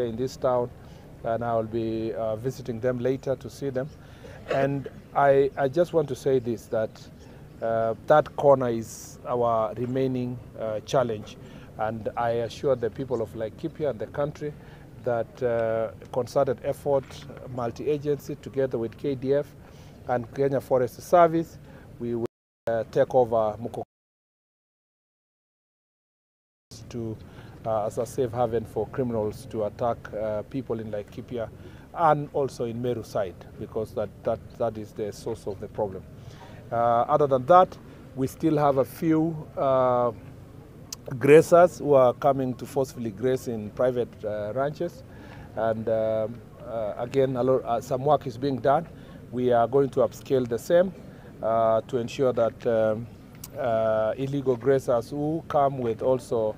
in this town, and I will be visiting them later to see them. And I just want to say this, that that corner is our remaining challenge. And I assure the people of Laikipia and the country that concerted effort, multi-agency, together with KDF and Kenya Forest Service, we will take over Murkomen to as a safe haven for criminals to attack people in Laikipia and also in Meru side, because that is the source of the problem. Other than that, we still have a few grazers who are coming to forcefully graze in private ranches, and again, some work is being done. We are going to upscale the same to ensure that illegal grazers who come with also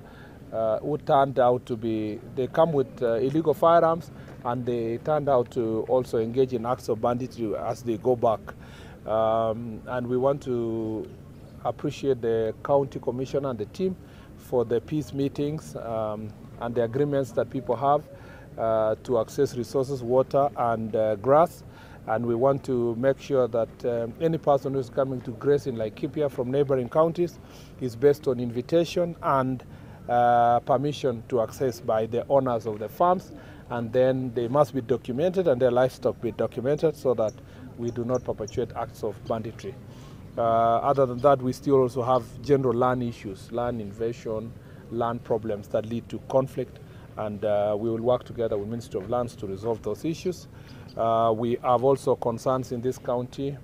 who turned out to be, they come with illegal firearms, and they turned out to also engage in acts of banditry as they go back. And we want to appreciate the county commissioner and the team for the peace meetings and the agreements that people have to access resources, water and grass. And we want to make sure that any person who is coming to graze in Laikipia from neighboring counties is based on invitation and permission to access by the owners of the farms, and then they must be documented and their livestock be documented so that we do not perpetuate acts of banditry. Other than that, we still also have general land issues, land invasion, land problems that lead to conflict, and we will work together with Ministry of Lands to resolve those issues. We have also concerns in this county.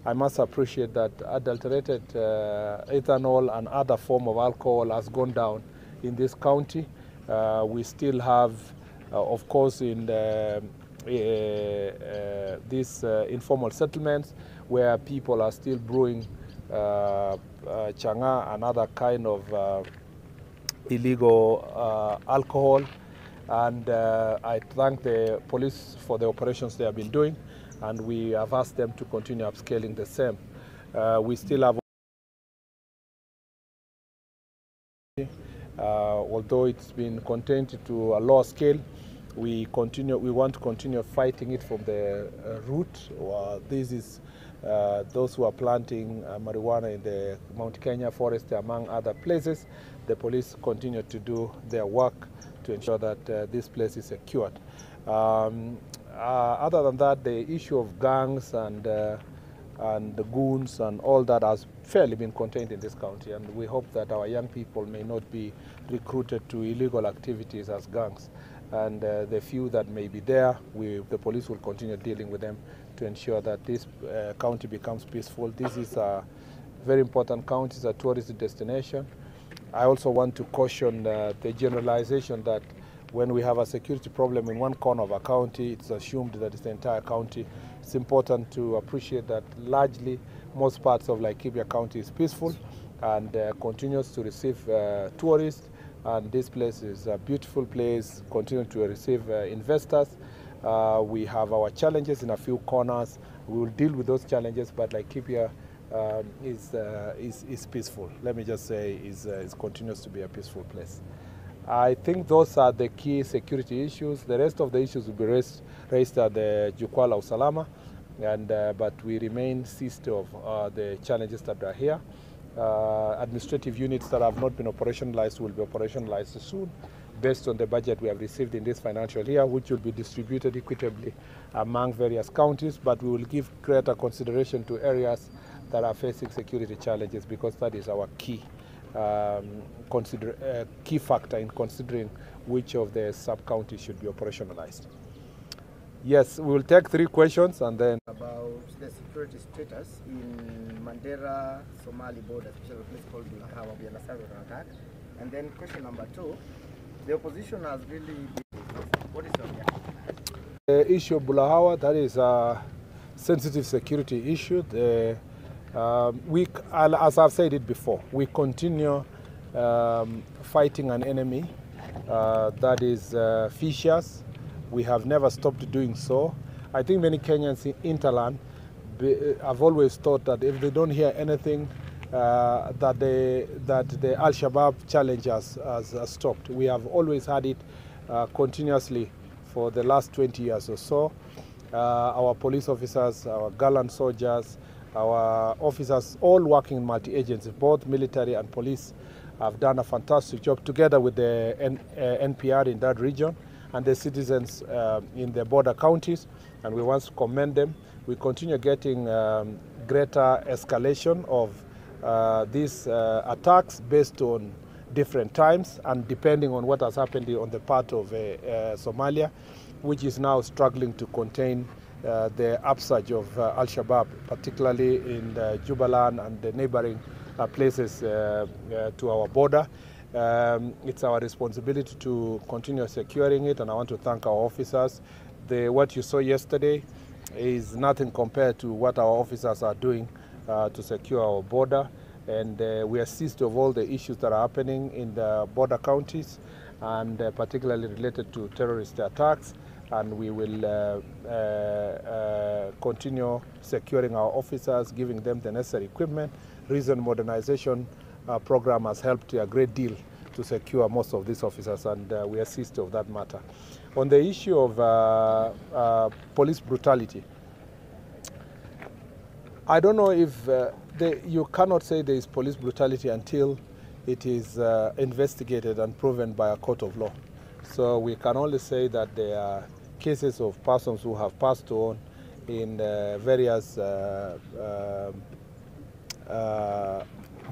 I must appreciate that adulterated ethanol and other form of alcohol has gone down in this county. We still have, of course, in these informal settlements where people are still brewing changa and other kind of illegal alcohol. And I thank the police for the operations they have been doing, and we have asked them to continue upscaling the same. We still have, although it's been contained to a lower scale, we want to continue fighting it from the root. This is those who are planting marijuana in the Mount Kenya forest, among other places. The police continue to do their work to ensure that this place is secured. Other than that, the issue of gangs and the goons and all that has fairly been contained in this county, and we hope that our young people may not be recruited to illegal activities as gangs. And the few that may be there, the police will continue dealing with them to ensure that this county becomes peaceful. This is a very important county, it's a tourist destination. I also want to caution the generalization that when we have a security problem in one corner of a county, it's assumed that it's the entire county. It's important to appreciate that largely most parts of Laikipia County is peaceful and continues to receive tourists. And this place is a beautiful place, continue to receive investors. We have our challenges in a few corners. We will deal with those challenges, but Laikipia is peaceful. Let me just say, it continues to be a peaceful place. I think those are the key security issues. The rest of the issues will be raised at the Jukwaa Usalama, and but we remain seized of the challenges that are here. Administrative units that have not been operationalized will be operationalized soon, based on the budget we have received in this financial year, which will be distributed equitably among various counties, but we will give greater consideration to areas that are facing security challenges, because that is our key key factor in considering which of the sub-counties should be operationalized. Yes, we will take 3 questions and then... About the security status in Mandera, Somali border, especially a place called Bulahawa, we understand an attack. And then question number 2, the opposition has really been... What is your reaction? The issue of Bulahawa, that is a sensitive security issue. As I've said it before, we continue fighting an enemy that is vicious. We have never stopped doing so. I think many Kenyans in Interland have always thought that if they don't hear anything, that the Al-Shabaab challenge has stopped. We have always had it continuously for the last 20 years or so. Our police officers, our gallant soldiers, our officers, all working in multi-agencies, both military and police, have done a fantastic job together with the NPR in that region and the citizens in the border counties, and we want to commend them. We continue getting greater escalation of these attacks based on different times and depending on what has happened on the part of Somalia, which is now struggling to contain the upsurge of Al-Shabaab, particularly in Jubaland and the neighboring places to our border. It's our responsibility to continue securing it, and I want to thank our officers. What you saw yesterday is nothing compared to what our officers are doing to secure our border, and we are seized of all the issues that are happening in the border counties, and particularly related to terrorist attacks, and we will continue securing our officers, giving them the necessary equipment. Recent modernization program has helped a great deal to secure most of these officers, and we are seized of that matter. On the issue of police brutality, I don't know if you cannot say there is police brutality until it is investigated and proven by a court of law. So we can only say that there are cases of persons who have passed on in various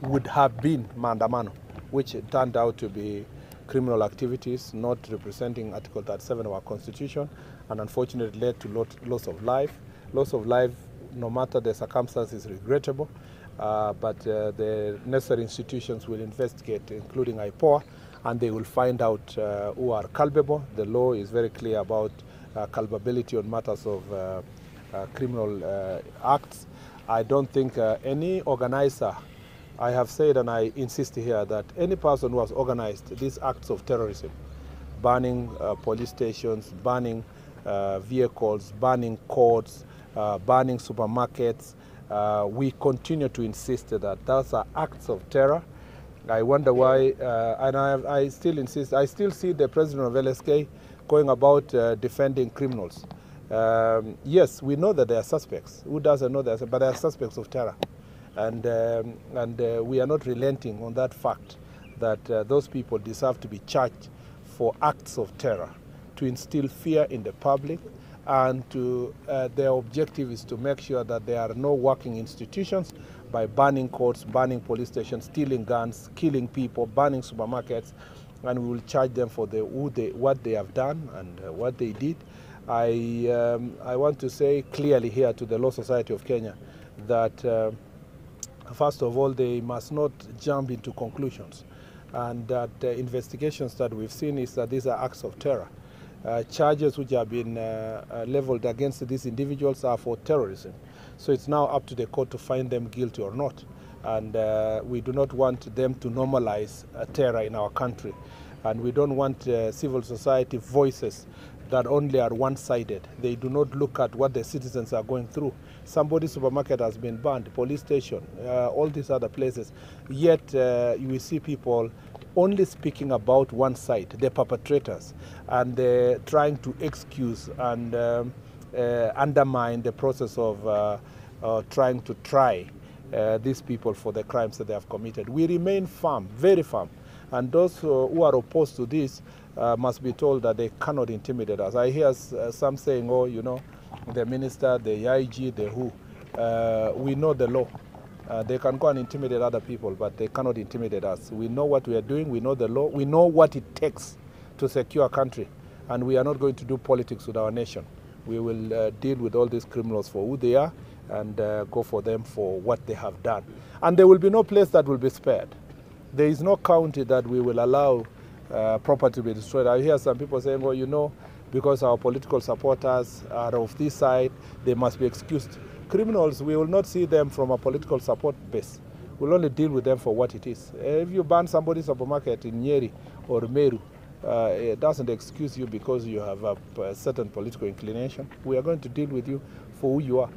would have been mandamano, which turned out to be criminal activities not representing Article 37 of our Constitution, and unfortunately led to loss of life. Loss of life, no matter the circumstances, is regrettable, but the necessary institutions will investigate, including IPOA, and they will find out who are culpable. The law is very clear about culpability on matters of criminal acts. I don't think any organizer, I have said and I insist here that any person who has organized these acts of terrorism, burning police stations, burning vehicles, burning courts, burning supermarkets, we continue to insist that those are acts of terror. I wonder why, and I still insist, I still see the president of LSK going about defending criminals. Yes, we know that they are suspects. Who doesn't know that? But they are suspects of terror. And we are not relenting on that fact that those people deserve to be charged for acts of terror, to instill fear in the public, and their objective is to make sure that there are no working institutions by burning courts, burning police stations, stealing guns, killing people, burning supermarkets, and we will charge them for what they have done and what they did. I want to say clearly here to the Law Society of Kenya that first of all, they must not jump into conclusions, and that the investigations that we've seen is that these are acts of terror. Charges which have been leveled against these individuals are for terrorism. So it's now up to the court to find them guilty or not. And we do not want them to normalize terror in our country. And we don't want civil society voices that only are one-sided. They do not look at what the citizens are going through. Somebody's supermarket has been burned, police station, all these other places. Yet you will see people only speaking about one side, the perpetrators, and trying to excuse and undermine the process of trying to try these people for the crimes that they have committed. We remain firm, very firm. And those who are opposed to this must be told that they cannot intimidate us. I hear some saying, oh, you know, the minister, the IG, the who. We know the law. They can go and intimidate other people, but they cannot intimidate us. We know what we are doing. We know the law. We know what it takes to secure a country. And we are not going to do politics with our nation. We will deal with all these criminals for who they are and go for them for what they have done. And there will be no place that will be spared. There is no county that we will allow property to be destroyed. I hear some people saying, well, you know, because our political supporters are of this side, they must be excused. Criminals, we will not see them from a political support base. We'll only deal with them for what it is. If you ban somebody's supermarket in Nyeri or Meru, it doesn't excuse you because you have a certain political inclination. We are going to deal with you for who you are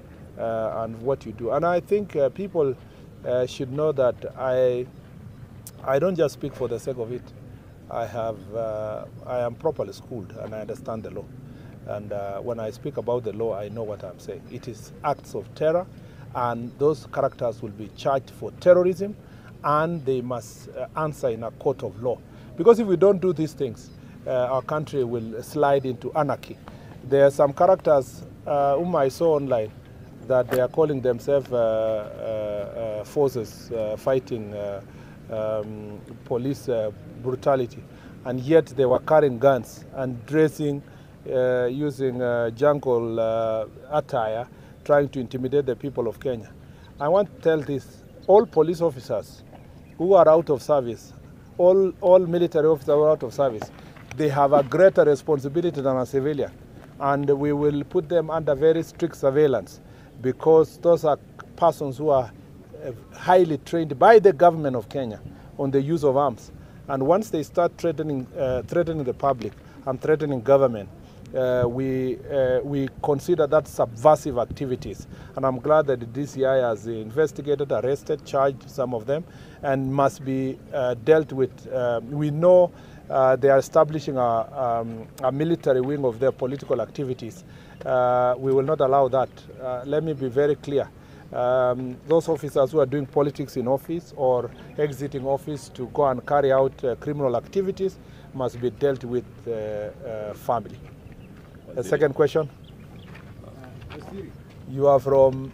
and what you do. And I think people should know that I don't just speak for the sake of it. I am properly schooled and I understand the law. And when I speak about the law, I know what I'm saying. It is acts of terror, and those characters will be charged for terrorism, and they must answer in a court of law. Because if we don't do these things, our country will slide into anarchy. There are some characters whom I saw online that they are calling themselves forces fighting police brutality, and yet they were carrying guns and dressing using jungle attire, trying to intimidate the people of Kenya. I want to tell this, all police officers who are out of service, all military officers who are out of service, they have a greater responsibility than a civilian, and we will put them under very strict surveillance, because those are persons who are highly trained by the government of Kenya on the use of arms. And once they start threatening the public and threatening government, we consider that subversive activities. And I'm glad that the DCI has investigated, arrested, charged some of them, and must be dealt with. We know they are establishing a military wing of their political activities. We will not allow that. Let me be very clear. Those officers who are doing politics in office or exiting office to go and carry out criminal activities must be dealt with firmly. The second question? You are from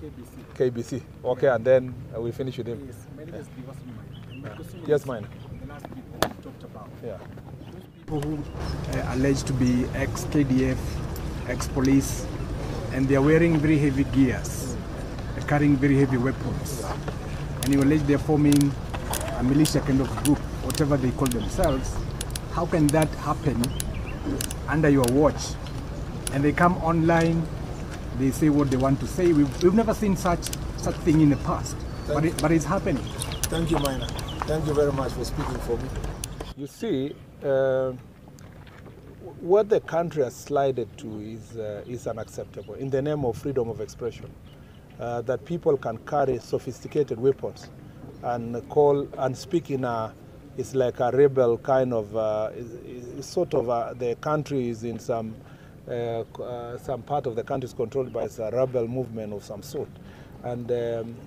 KBC. KBC. Okay, and then we finish with him. Yes, my name is Yes, mine. The last people we talked about. Yeah. Those people who are alleged to be ex-KDF, ex-police, and they are wearing very heavy gears, carrying very heavy weapons, and you allege they are forming a militia kind of group, whatever they call themselves. How can that happen under your watch? And they come online, they say what they want to say. We've never seen such thing in the past, but it's happening. Thank you, Minor. Thank you very much for speaking for me. You see, what the country has slided to is unacceptable in the name of freedom of expression. That people can carry sophisticated weapons and call and speak in it's like a rebel kind of, the country is in some part of the country is controlled by a rebel movement of some sort, and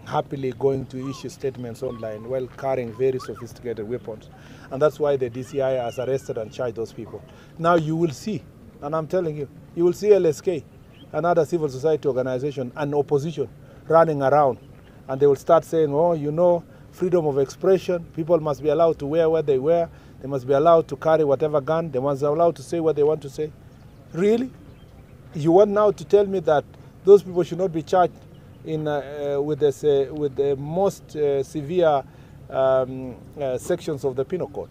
happily going to issue statements online while carrying very sophisticated weapons. And that's why the DCI has arrested and charged those people. Now you will see, and I'm telling you, you will see LSK and other civil society organization and opposition running around, and they will start saying, oh, you know, freedom of expression, people must be allowed to wear what they wear, they must be allowed to carry whatever gun, they must be allowed to say what they want to say. Really? You want now to tell me that those people should not be charged with the most severe sections of the Penal Code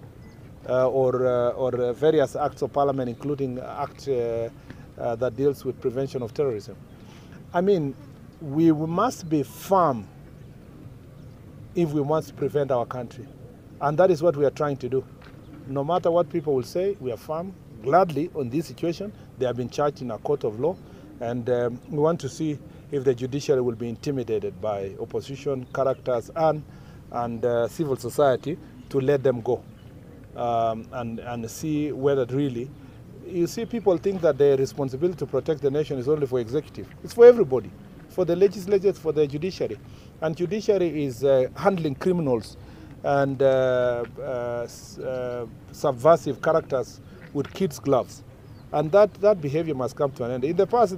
or various acts of parliament, including act that deals with prevention of terrorism? I mean, we must be firm if we want to prevent our country. And that is what we are trying to do. No matter what people will say, we are firm, gladly, on this situation. They have been charged in a court of law, and we want to see if the judiciary will be intimidated by opposition characters and civil society to let them go and see whether really, you see, people think that the responsibility to protect the nation is only for executive. It's for everybody, for the legislatures, for the judiciary. And judiciary is handling criminals and subversive characters with kids' gloves. And that behavior must come to an end. In the past,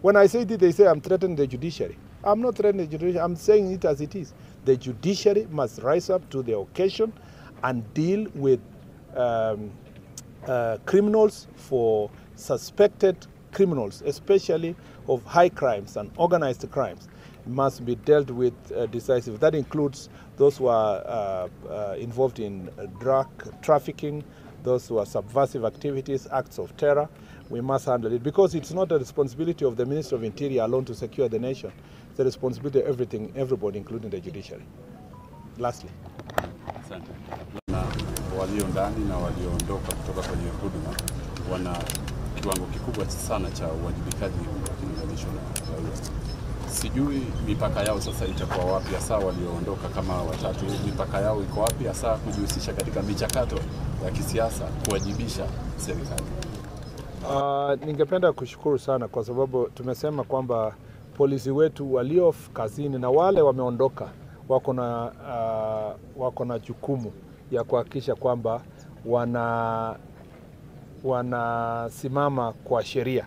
when I say it, they say I'm threatening the judiciary. I'm not threatening the judiciary. I'm saying it as it is. The judiciary must rise up to the occasion and deal with criminals, for suspected criminals, especially of high crimes and organized crimes, must be dealt with decisively. That includes those who are involved in drug trafficking, those who are subversive activities, acts of terror. We must handle it, because it's not the responsibility of the Minister of Interior alone to secure the nation. It's the responsibility of everybody, including the judiciary. Lastly. Asante. Na walio ndani na walioondoka kutoka kwenye huduma wana kiwango kikubwa sana cha uwajibikaji ukilinganishwa na raia. Sijui mipaka yao sasa itakuwa wapi, hasa walioondoka kama watatu, mipaka yao iko wapi hasa kujihusisha katika michakato ya kisiasa kuwajibisha serikali? Ningependa kushukuru sana kwa sababu tumesema kwamba polisi wetu walio kazini na wale wameondoka wako na jukumu ya kuhakikisha kwamba wanasimama kwa sheria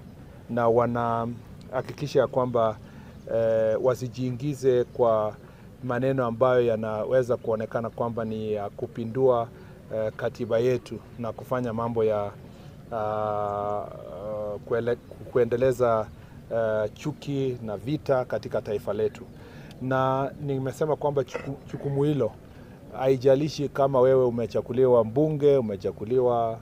na wanahakikisha kwamba wasijiingize kwa maneno ambayo yanaweza kuonekana kwamba ni ya kupindua katiba yetu na kufanya mambo ya kuendeleza chuki na vita katika taifa letu. Na nimesema kwamba jukumu hilo haijalishi kama wewe umechakuliwa mbunge, umechakuliwa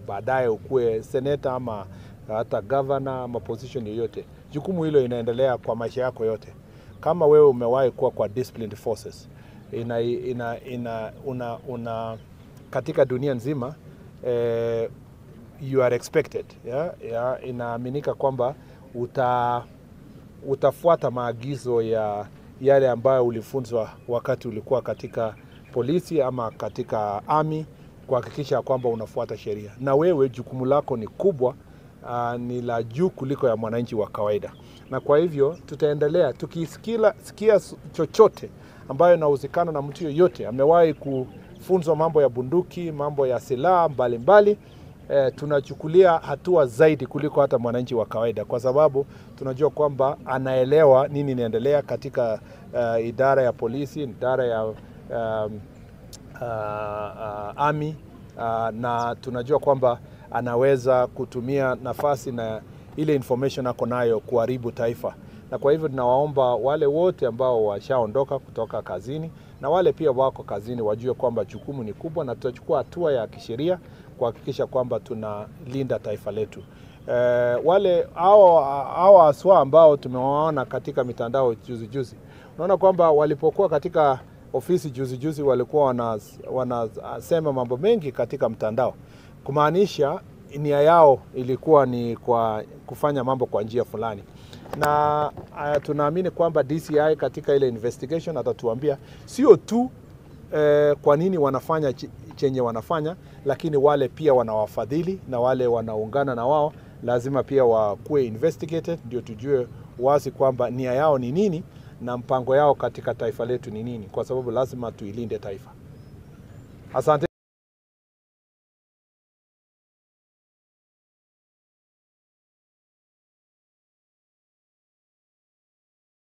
baadaye ukuwe seneta ama hata governor ama position yoyote. Jukumu hilo inaendelea kwa maisha yako yote. Kama wewe umewahi kuwa kwa disciplined forces, katika dunia nzima you are expected, inaaminika kwamba utafuata maagizo ya yale ambayo ulifunzwa wakati ulikuwa katika polisi ama katika army, kuhakikisha kwamba unafuata sheria. Na wewe jukumu lako ni kubwa, ni la juu kuliko ya mwananchi wa kawaida. Na kwa hivyo tutaendelea tukisikia chochote ambayo inahusikana na mtu yoyote amewahi kufunzwa mambo ya bunduki, mambo ya silaha mbalimbali, tunachukulia hatua zaidi kuliko hata mwananchi wa kawaida, kwa sababu tunajua kwamba anaelewa nini inaendelea katika idara ya polisi, idara ya army, na tunajua kwamba anaweza kutumia nafasi na ile information ako nayo kuharibu taifa. Na kwa hivyo tunawaomba wale wote ambao washaondoka kutoka kazini na wale pia wako kazini wajue kwamba jukumu ni kubwa, na tutachukua hatua ya kisheria kuhakikisha kwamba tunalinda taifa letu. Wale hao aswa ambao tumewaona katika mitandao juzi, unaona kwamba walipokuwa katika ofisi juzi walikuwa wanasema mambo mengi katika mtandao, kumaanisha nia yao ilikuwa ni kwa kufanya mambo kwa njia fulani. Na tunaamini kwamba DCI katika ile investigation atatuambia sio tu kwa nini wanafanya chenye wanafanya, lakini wale pia wanawafadhili na wale wanaungana na wao lazima pia wakuwe investigated, ndio tujue wazi kwamba nia yao ni nini na mpango yao katika taifa letu ni nini, kwa sababu lazima tuilinde taifa. Asante.